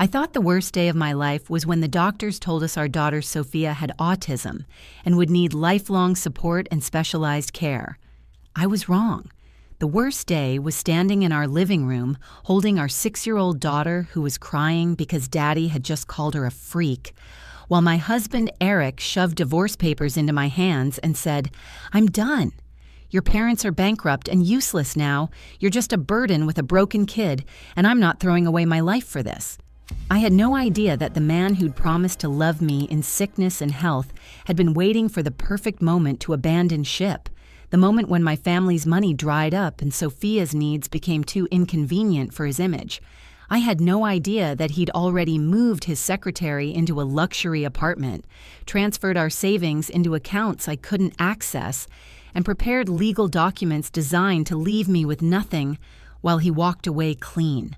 I thought the worst day of my life was when the doctors told us our daughter Sophia had autism and would need lifelong support and specialized care. I was wrong. The worst day was standing in our living room holding our 6-year-old daughter who was crying because Daddy had just called her a freak, while my husband Eric shoved divorce papers into my hands and said, "I'm done. Your parents are bankrupt and useless now. You're just a burden with a broken kid, and I'm not throwing away my life for this." I had no idea that the man who'd promised to love me in sickness and health had been waiting for the perfect moment to abandon ship, the moment when my family's money dried up and Sophia's needs became too inconvenient for his image. I had no idea that he'd already moved his secretary into a luxury apartment, transferred our savings into accounts I couldn't access, and prepared legal documents designed to leave me with nothing while he walked away clean.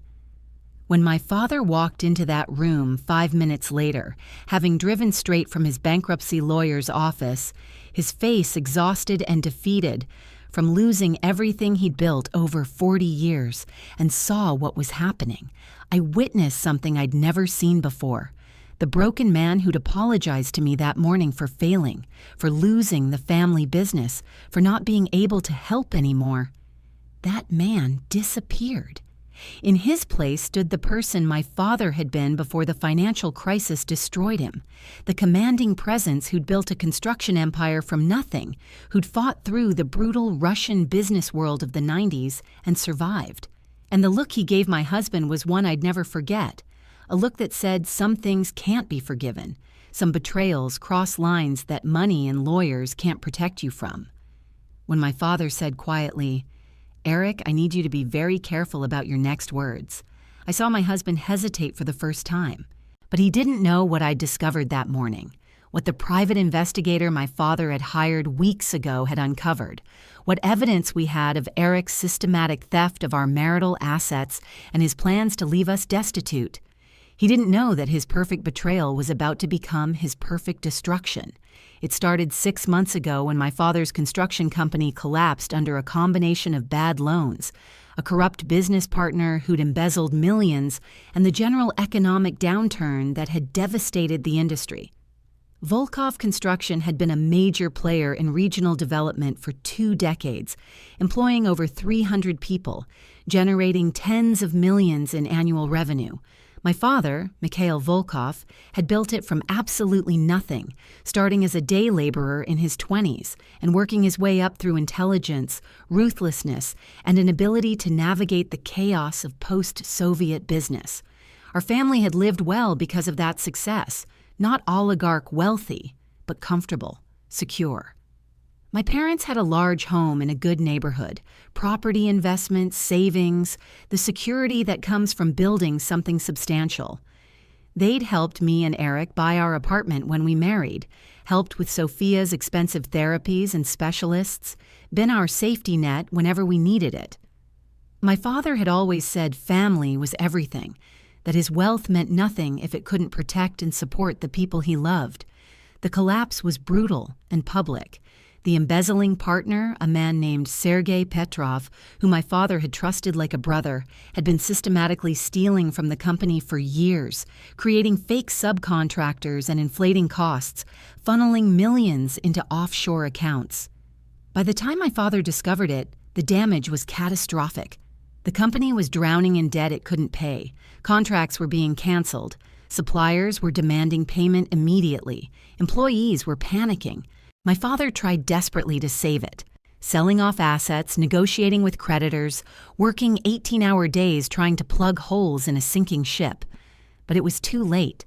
When my father walked into that room 5 minutes later, having driven straight from his bankruptcy lawyer's office, his face exhausted and defeated from losing everything he'd built over 40 years, and saw what was happening, I witnessed something I'd never seen before. The broken man who'd apologized to me that morning for failing, for losing the family business, for not being able to help anymore. That man disappeared. In his place stood the person my father had been before the financial crisis destroyed him, the commanding presence who'd built a construction empire from nothing, who'd fought through the brutal Russian business world of the 90s and survived. And the look he gave my husband was one I'd never forget, a look that said some things can't be forgiven, some betrayals cross lines that money and lawyers can't protect you from. When my father said quietly, "Eric, I need you to be very careful about your next words," I saw my husband hesitate for the first time. But he didn't know what I'd discovered that morning, what the private investigator my father had hired weeks ago had uncovered, what evidence we had of Eric's systematic theft of our marital assets and his plans to leave us destitute. He didn't know that his perfect betrayal was about to become his perfect destruction. It started 6 months ago when my father's construction company collapsed under a combination of bad loans, a corrupt business partner who'd embezzled millions, and the general economic downturn that had devastated the industry. Volkov Construction had been a major player in regional development for 2 decades, employing over 300 people, generating tens of millions in annual revenue. My father, Mikhail Volkov, had built it from absolutely nothing, starting as a day laborer in his 20s and working his way up through intelligence, ruthlessness, and an ability to navigate the chaos of post-Soviet business. Our family had lived well because of that success, not oligarch wealthy, but comfortable, secure. My parents had a large home in a good neighborhood, property investments, savings, the security that comes from building something substantial. They'd helped me and Eric buy our apartment when we married, helped with Sophia's expensive therapies and specialists, been our safety net whenever we needed it. My father had always said family was everything, that his wealth meant nothing if it couldn't protect and support the people he loved. The collapse was brutal and public. The embezzling partner, a man named Sergei Petrov, who my father had trusted like a brother, had been systematically stealing from the company for years, creating fake subcontractors and inflating costs, funneling millions into offshore accounts. By the time my father discovered it, the damage was catastrophic. The company was drowning in debt it couldn't pay. Contracts were being canceled. Suppliers were demanding payment immediately. Employees were panicking. My father tried desperately to save it, selling off assets, negotiating with creditors, working 18-hour days trying to plug holes in a sinking ship. But it was too late.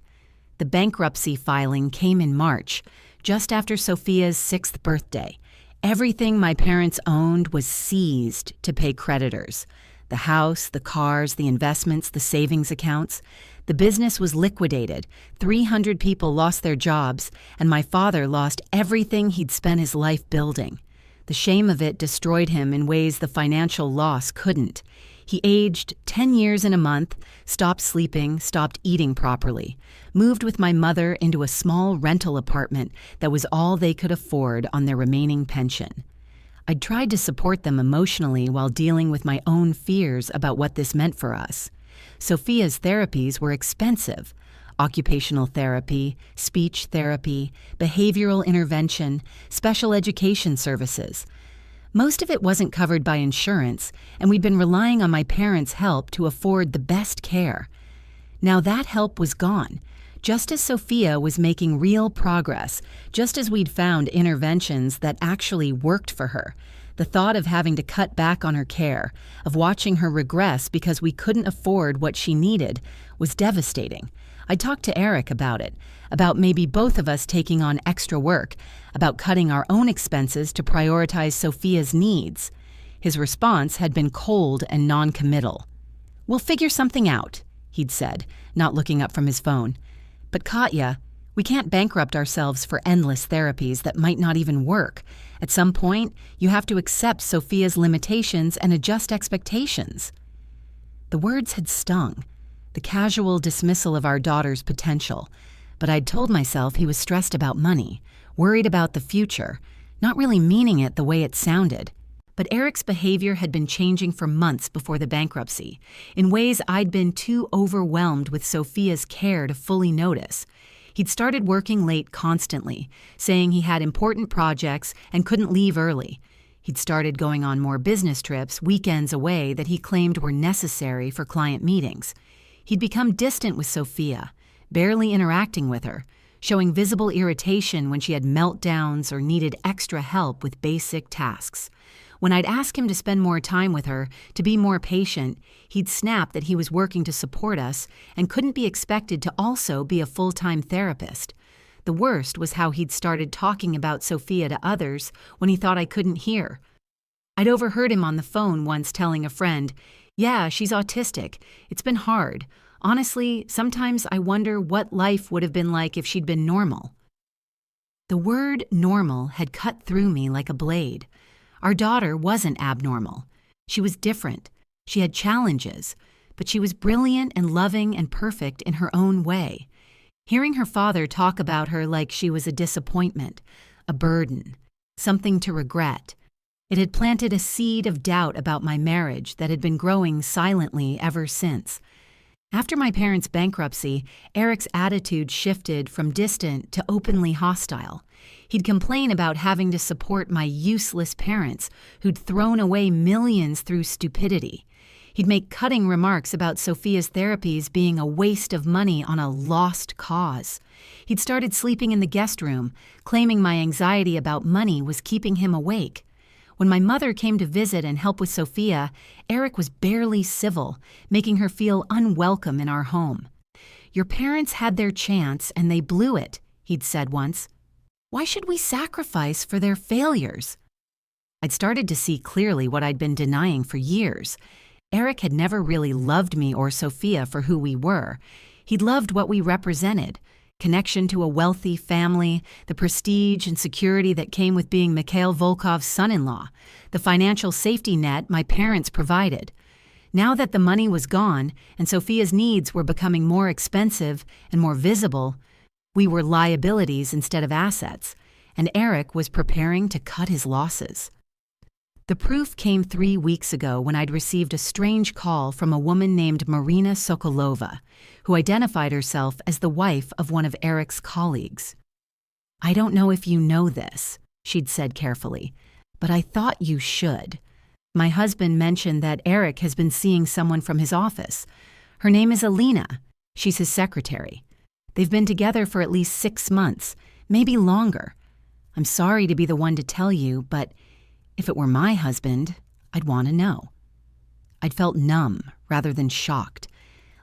The bankruptcy filing came in March, just after Sophia's 6th birthday. Everything my parents owned was seized to pay creditors. The house, the cars, the investments, the savings accounts. The business was liquidated, 300 people lost their jobs, and my father lost everything he'd spent his life building. The shame of it destroyed him in ways the financial loss couldn't. He aged 10 years in a month, stopped sleeping, stopped eating properly, moved with my mother into a small rental apartment that was all they could afford on their remaining pension. I'd tried to support them emotionally while dealing with my own fears about what this meant for us. Sophia's therapies were expensive. Occupational therapy, speech therapy, behavioral intervention, special education services. Most of it wasn't covered by insurance, and we'd been relying on my parents' help to afford the best care. Now that help was gone, just as Sophia was making real progress, just as we'd found interventions that actually worked for her. The thought of having to cut back on her care, of watching her regress because we couldn't afford what she needed, was devastating. I talked to Eric about it, about maybe both of us taking on extra work, about cutting our own expenses to prioritize Sophia's needs. His response had been cold and non-committal. "We'll figure something out," he'd said, not looking up from his phone. "But Katya, we can't bankrupt ourselves for endless therapies that might not even work. At some point, you have to accept Sophia's limitations and adjust expectations." The words had stung, the casual dismissal of our daughter's potential, but I'd told myself he was stressed about money, worried about the future, not really meaning it the way it sounded. But Eric's behavior had been changing for months before the bankruptcy, in ways I'd been too overwhelmed with Sophia's care to fully notice. He'd started working late constantly, saying he had important projects and couldn't leave early. He'd started going on more business trips, weekends away that he claimed were necessary for client meetings. He'd become distant with Sophia, barely interacting with her, showing visible irritation when she had meltdowns or needed extra help with basic tasks. When I'd ask him to spend more time with her, to be more patient, he'd snap that he was working to support us and couldn't be expected to also be a full-time therapist. The worst was how he'd started talking about Sophia to others when he thought I couldn't hear. I'd overheard him on the phone once telling a friend, "Yeah, she's autistic. It's been hard. Honestly, sometimes I wonder what life would have been like if she'd been normal." The word normal had cut through me like a blade. Our daughter wasn't abnormal. She was different. She had challenges, but she was brilliant and loving and perfect in her own way. Hearing her father talk about her like she was a disappointment, a burden, something to regret, it had planted a seed of doubt about my marriage that had been growing silently ever since. After my parents' bankruptcy, Eric's attitude shifted from distant to openly hostile. He'd complain about having to support my useless parents who'd thrown away millions through stupidity. He'd make cutting remarks about Sophia's therapies being a waste of money on a lost cause. He'd started sleeping in the guest room, claiming my anxiety about money was keeping him awake. When my mother came to visit and help with Sophia, Eric was barely civil, making her feel unwelcome in our home. "Your parents had their chance and they blew it," he'd said once. "Why should we sacrifice for their failures?" I'd started to see clearly what I'd been denying for years. Eric had never really loved me or Sophia for who we were. He'd loved what we represented: connection to a wealthy family, the prestige and security that came with being Mikhail Volkov's son-in-law, the financial safety net my parents provided. Now that the money was gone and Sophia's needs were becoming more expensive and more visible, we were liabilities instead of assets, and Eric was preparing to cut his losses. The proof came 3 weeks ago when I'd received a strange call from a woman named Marina Sokolova, who identified herself as the wife of one of Eric's colleagues. "I don't know if you know this," she'd said carefully, "but I thought you should. My husband mentioned that Eric has been seeing someone from his office. Her name is Alina. She's his secretary. They've been together for at least 6 months, maybe longer. I'm sorry to be the one to tell you, but if it were my husband, I'd want to know." I'd felt numb rather than shocked,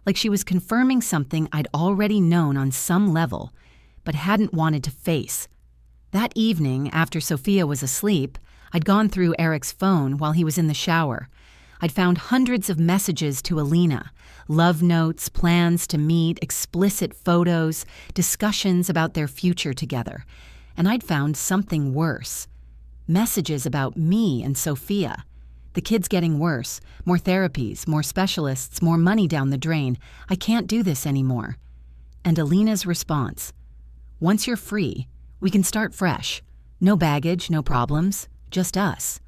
like she was confirming something I'd already known on some level, but hadn't wanted to face. That evening, after Sophia was asleep, I'd gone through Eric's phone while he was in the shower. I'd found hundreds of messages to Alina, love notes, plans to meet, explicit photos, discussions about their future together. And I'd found something worse. Messages about me and Sophia. The kid's getting worse. More therapies, more specialists, more money down the drain. I can't do this anymore. And Alina's response: "Once you're free, we can start fresh. No baggage, no problems, just us."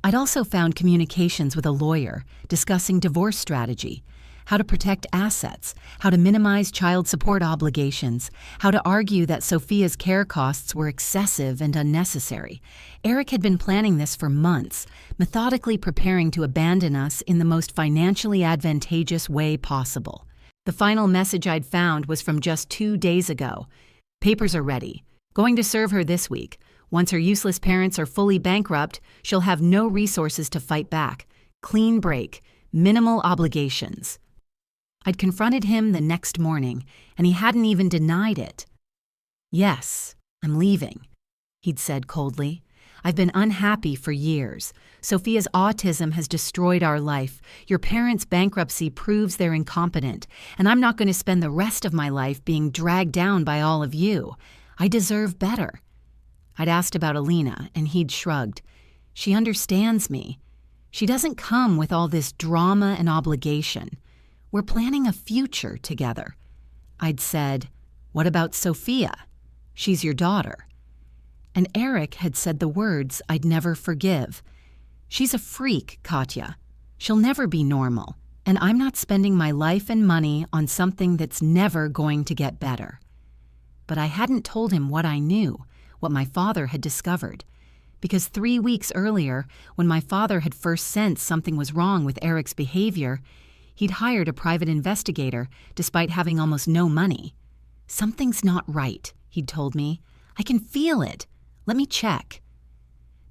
I'd also found communications with a lawyer discussing divorce strategy, how to protect assets, how to minimize child support obligations, how to argue that Sophia's care costs were excessive and unnecessary. Eric had been planning this for months, methodically preparing to abandon us in the most financially advantageous way possible. The final message I'd found was from just 2 days ago. Papers are ready. Going to serve her this week. Once her useless parents are fully bankrupt, she'll have no resources to fight back. Clean break. Minimal obligations. I'd confronted him the next morning, and he hadn't even denied it. "Yes, I'm leaving," he'd said coldly. "I've been unhappy for years. Sophia's autism has destroyed our life. Your parents' bankruptcy proves they're incompetent, and I'm not going to spend the rest of my life being dragged down by all of you. I deserve better." I'd asked about Alina, and he'd shrugged. "She understands me. She doesn't come with all this drama and obligation. We're planning a future together." I'd said, "What about Sophia? She's your daughter." And Eric had said the words I'd never forgive. "She's a freak, Katya. She'll never be normal, and I'm not spending my life and money on something that's never going to get better." But I hadn't told him what I knew, what my father had discovered. Because 3 weeks earlier, when my father had first sensed something was wrong with Eric's behavior, he'd hired a private investigator despite having almost no money. "Something's not right," he'd told me. "I can feel it. Let me check."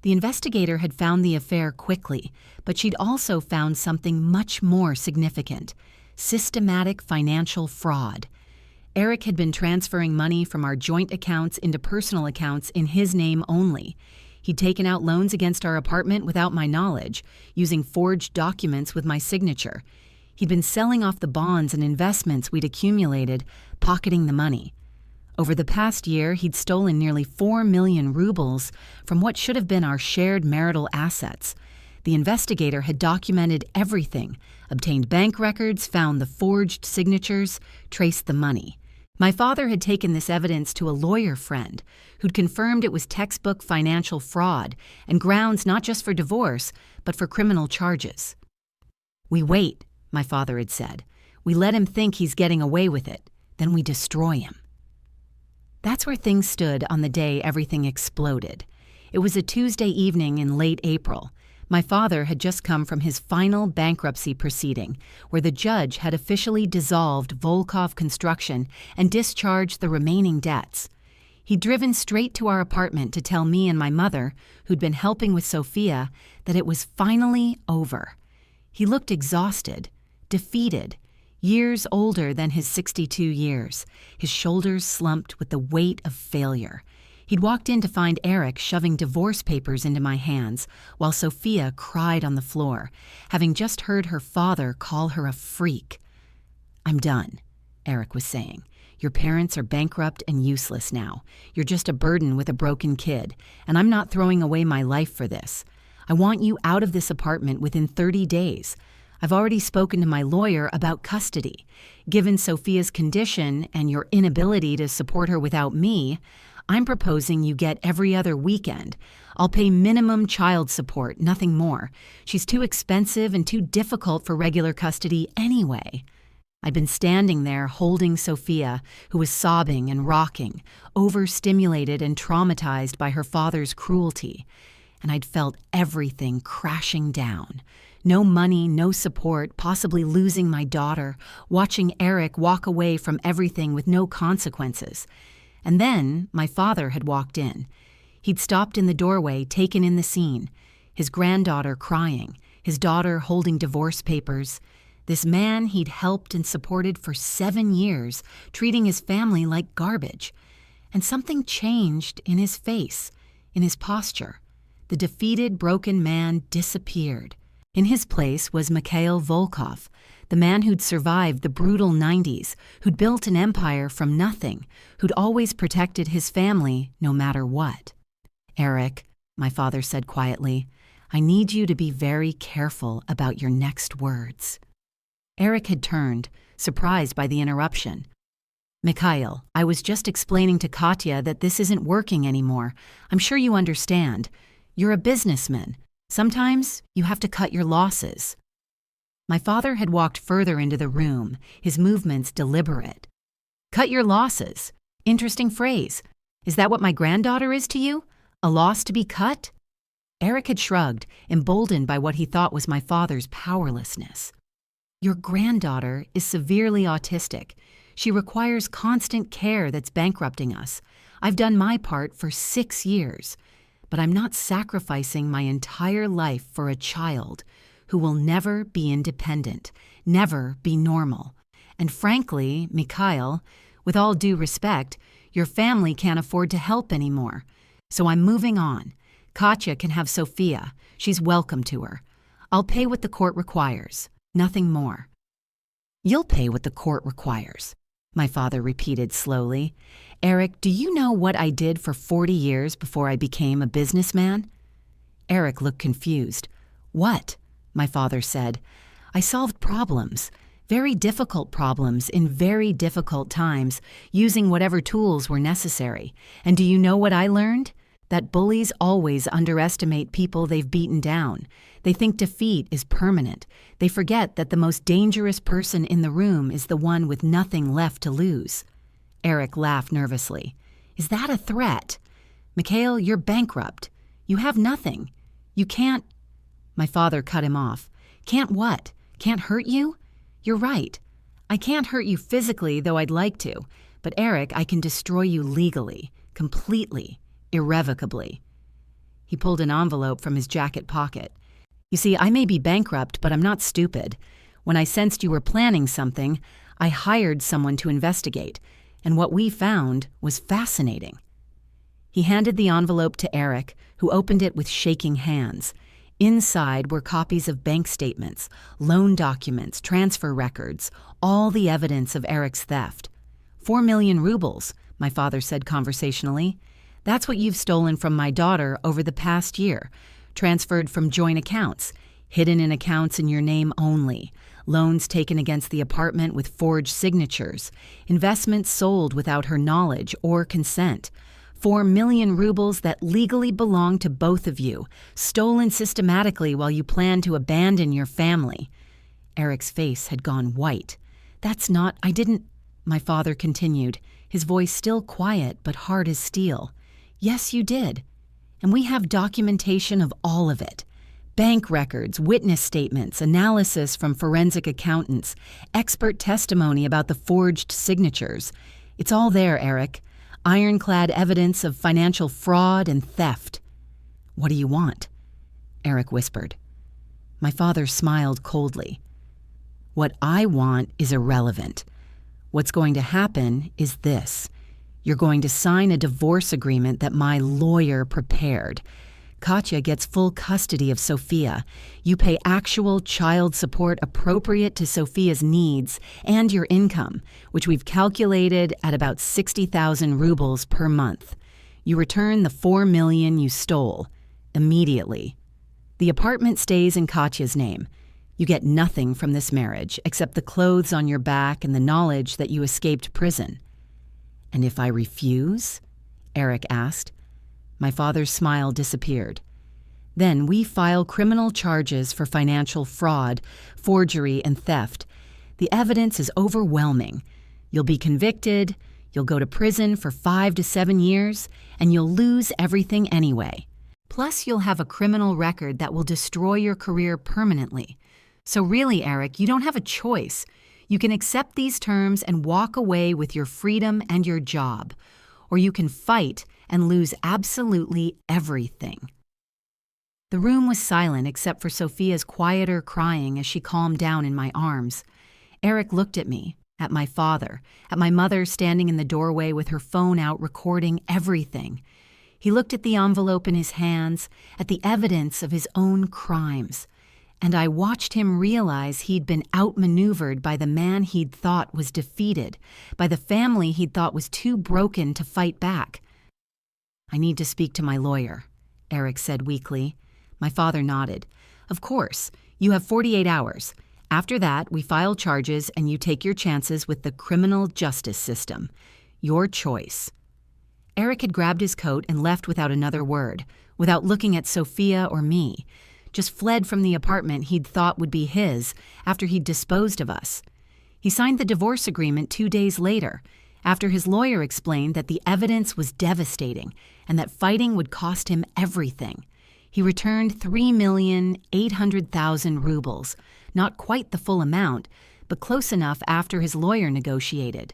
The investigator had found the affair quickly, but she'd also found something much more significant: systematic financial fraud. Eric had been transferring money from our joint accounts into personal accounts in his name only. He'd taken out loans against our apartment without my knowledge, using forged documents with my signature. He'd been selling off the bonds and investments we'd accumulated, pocketing the money. Over the past year, he'd stolen nearly 4 million rubles from what should have been our shared marital assets. The investigator had documented everything, obtained bank records, found the forged signatures, traced the money. My father had taken this evidence to a lawyer friend who'd confirmed it was textbook financial fraud and grounds not just for divorce, but for criminal charges. "We wait," my father had said. "We let him think he's getting away with it. Then we destroy him." That's where things stood on the day everything exploded. It was a Tuesday evening in late April. My father had just come from his final bankruptcy proceeding, where the judge had officially dissolved Volkov Construction and discharged the remaining debts. He'd driven straight to our apartment to tell me and my mother, who'd been helping with Sophia, that it was finally over. He looked exhausted, defeated, years older than his 62 years, his shoulders slumped with the weight of failure. He'd walked in to find Eric shoving divorce papers into my hands, while Sophia cried on the floor, having just heard her father call her a freak. "I'm done," Eric was saying. "Your parents are bankrupt and useless now. You're just a burden with a broken kid, and I'm not throwing away my life for this. I want you out of this apartment within 30 days. I've already spoken to my lawyer about custody. Given Sophia's condition and your inability to support her without me, I'm proposing you get every other weekend. I'll pay minimum child support, nothing more. She's too expensive and too difficult for regular custody anyway." I'd been standing there holding Sophia, who was sobbing and rocking, overstimulated and traumatized by her father's cruelty. And I'd felt everything crashing down. No money, no support, possibly losing my daughter, watching Eric walk away from everything with no consequences. And then my father had walked in. He'd stopped in the doorway, taken in the scene. His granddaughter crying, his daughter holding divorce papers. This man he'd helped and supported for 7 years, treating his family like garbage. And something changed in his face, in his posture. The defeated, broken man disappeared. In his place was Mikhail Volkov, the man who'd survived the brutal 90s, who'd built an empire from nothing, who'd always protected his family no matter what. "Eric," my father said quietly, "I need you to be very careful about your next words." Eric had turned, surprised by the interruption. "Mikhail, I was just explaining to Katya that this isn't working anymore. I'm sure you understand. You're a businessman. Sometimes you have to cut your losses." My father had walked further into the room, his movements deliberate. Cut your losses. Interesting phrase. Is that what my granddaughter is to you? A loss to be cut? Eric had shrugged, emboldened by what he thought was my father's powerlessness. Your granddaughter is severely autistic. She requires constant care that's bankrupting us. I've done my part for 6 years, but I'm not sacrificing my entire life for a child who will never be independent, never be normal. And frankly, Mikhail, with all due respect, your family can't afford to help anymore. So I'm moving on. Katya can have Sophia. She's welcome to her. I'll pay what the court requires, nothing more. You'll pay what the court requires, my father repeated slowly. Eric, do you know what I did for 40 years before I became a businessman? Eric looked confused. What? My father said. I solved problems, very difficult problems in very difficult times, using whatever tools were necessary. And do you know what I learned? That bullies always underestimate people they've beaten down. They think defeat is permanent. They forget that the most dangerous person in the room is the one with nothing left to lose. Eric laughed nervously. Is that a threat? Mikhail, you're bankrupt. You have nothing. You can't... My father cut him off. Can't what? Can't hurt you? You're right. I can't hurt you physically, though I'd like to. But Eric, I can destroy you legally, completely, irrevocably. He pulled an envelope from his jacket pocket. You see, I may be bankrupt, but I'm not stupid. When I sensed you were planning something, I hired someone to investigate, and what we found was fascinating. He handed the envelope to Eric, who opened it with shaking hands. Inside were copies of bank statements, loan documents, transfer records, all the evidence of Eric's theft. 4 million rubles, my father said conversationally. That's what you've stolen from my daughter over the past year, transferred from joint accounts, hidden in accounts in your name only, loans taken against the apartment with forged signatures, investments sold without her knowledge or consent, 4 million rubles that legally belong to both of you, stolen systematically while you plan to abandon your family. Eric's face had gone white. I didn't, my father continued, his voice still quiet but hard as steel. Yes, you did. And we have documentation of all of it. Bank records, witness statements, analysis from forensic accountants, expert testimony about the forged signatures. It's all there, Eric. Ironclad evidence of financial fraud and theft. What do you want? Eric whispered. My father smiled coldly. What I want is irrelevant. What's going to happen is this. You're going to sign a divorce agreement that my lawyer prepared. Katya gets full custody of Sophia. You pay actual child support appropriate to Sophia's needs and your income, which we've calculated at about 60,000 rubles per month. You return the 4 million you stole immediately. The apartment stays in Katya's name. You get nothing from this marriage except the clothes on your back and the knowledge that you escaped prison. And if I refuse? Eric asked. My father's smile disappeared. Then we file criminal charges for financial fraud, forgery, and theft. The evidence is overwhelming. You'll be convicted, you'll go to prison for 5 to 7 years, and you'll lose everything anyway. Plus, you'll have a criminal record that will destroy your career permanently. So really, Eric, you don't have a choice. You can accept these terms and walk away with your freedom and your job. Or you can fight and lose absolutely everything. The room was silent except for Sophia's quieter crying as she calmed down in my arms. Eric looked at me, at my father, at my mother standing in the doorway with her phone out recording everything. He looked at the envelope in his hands, at the evidence of his own crimes. And I watched him realize he'd been outmaneuvered by the man he'd thought was defeated, by the family he'd thought was too broken to fight back. I need to speak to my lawyer, Eric said weakly. My father nodded. Of course, you have 48 hours. After that, we file charges and you take your chances with the criminal justice system. Your choice. Eric had grabbed his coat and left without another word, without looking at Sophia or me. just fled from the apartment he'd thought would be his after he'd disposed of us. He signed the divorce agreement 2 days later, after his lawyer explained that the evidence was devastating and that fighting would cost him everything. He returned 3,800,000 rubles, not quite the full amount, but close enough after his lawyer negotiated.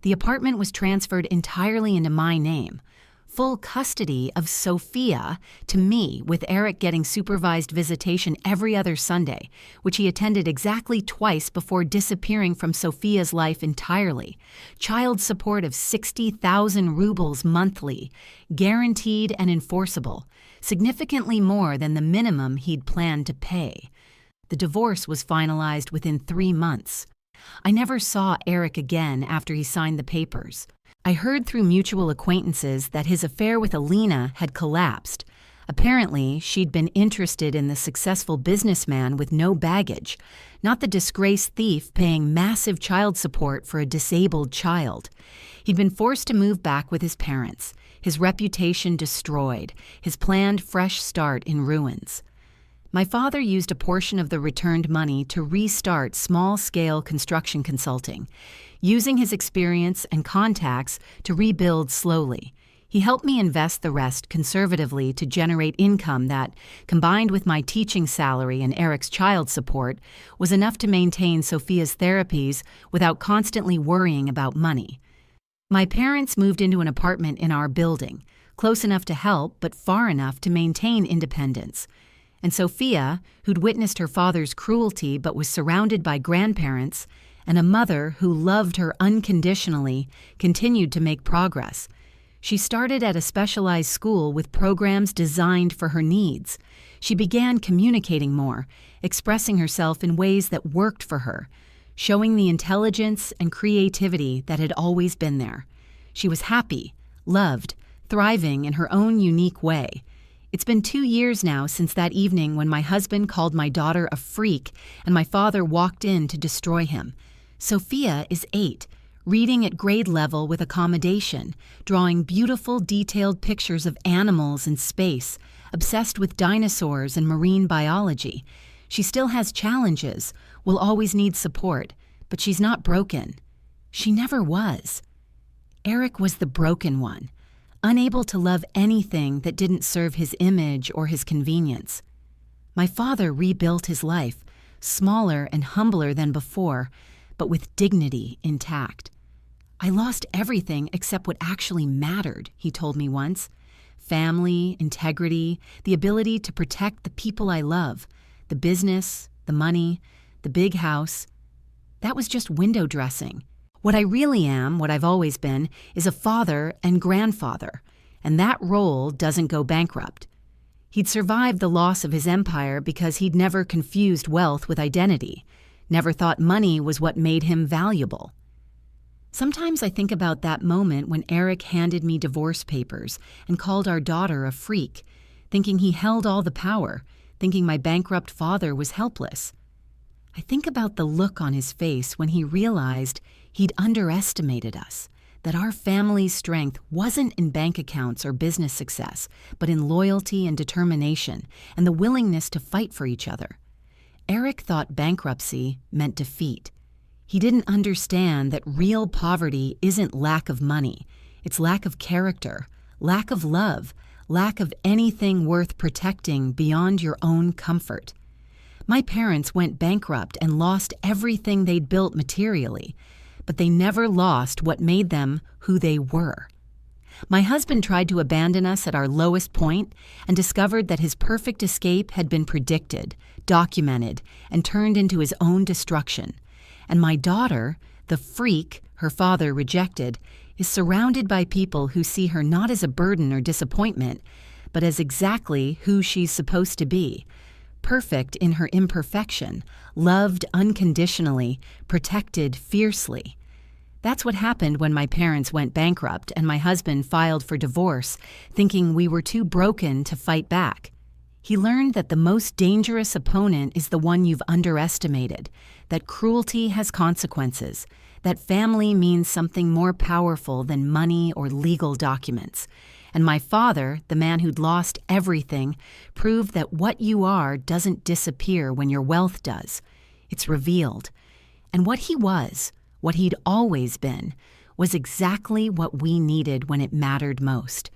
The apartment was transferred entirely into my name. Full custody of Sophia to me, with Eric getting supervised visitation every other Sunday, which he attended exactly twice before disappearing from Sophia's life entirely. Child support of 60,000 rubles monthly, guaranteed and enforceable, significantly more than the minimum he'd planned to pay. The divorce was finalized within 3 months. I never saw Eric again after he signed the papers. I heard through mutual acquaintances that his affair with Alina had collapsed. Apparently, she'd been interested in the successful businessman with no baggage, not the disgraced thief paying massive child support for a disabled child. He'd been forced to move back with his parents, his reputation destroyed, his planned fresh start in ruins. My father used a portion of the returned money to restart small-scale construction consulting, using his experience and contacts to rebuild slowly. He helped me invest the rest conservatively to generate income that, combined with my teaching salary and Eric's child support, was enough to maintain Sophia's therapies without constantly worrying about money. My parents moved into an apartment in our building, close enough to help but far enough to maintain independence. And Sophia, who'd witnessed her father's cruelty but was surrounded by grandparents, and a mother who loved her unconditionally, continued to make progress. She started at a specialized school with programs designed for her needs. She began communicating more, expressing herself in ways that worked for her, showing the intelligence and creativity that had always been there. She was happy, loved, thriving in her own unique way. It's been 2 years now since that evening when my husband called my daughter a freak and my father walked in to destroy him. Sophia is 8, reading at grade level with accommodation, drawing beautiful, detailed pictures of animals and space, obsessed with dinosaurs and marine biology. She still has challenges, will always need support, but she's not broken. She never was. Eric was the broken one, unable to love anything that didn't serve his image or his convenience. My father rebuilt his life, smaller and humbler than before, but with dignity intact. I lost everything except what actually mattered, he told me once. Family, integrity, the ability to protect the people I love, the business, the money, the big house. That was just window dressing. What I really am, what I've always been, is a father and grandfather, and that role doesn't go bankrupt. He'd survived the loss of his empire because he'd never confused wealth with identity, never thought money was what made him valuable. Sometimes I think about that moment when Eric handed me divorce papers and called our daughter a freak, thinking he held all the power, thinking my bankrupt father was helpless. I think about the look on his face when he realized he'd underestimated us, that our family's strength wasn't in bank accounts or business success, but in loyalty and determination and the willingness to fight for each other. Eric thought bankruptcy meant defeat. He didn't understand that real poverty isn't lack of money. It's lack of character, lack of love, lack of anything worth protecting beyond your own comfort. My parents went bankrupt and lost everything they'd built materially, but they never lost what made them who they were. My husband tried to abandon us at our lowest point and discovered that his perfect escape had been predicted, documented, and turned into his own destruction. And my daughter, the freak her father rejected, is surrounded by people who see her not as a burden or disappointment, but as exactly who she's supposed to be. Perfect in her imperfection, loved unconditionally, protected fiercely. That's what happened when my parents went bankrupt and my husband filed for divorce, thinking we were too broken to fight back. He learned that the most dangerous opponent is the one you've underestimated, that cruelty has consequences, that family means something more powerful than money or legal documents, And my father, the man who'd lost everything, proved that what you are doesn't disappear when your wealth does. It's revealed. And what he was, what he'd always been, was exactly what we needed when it mattered most.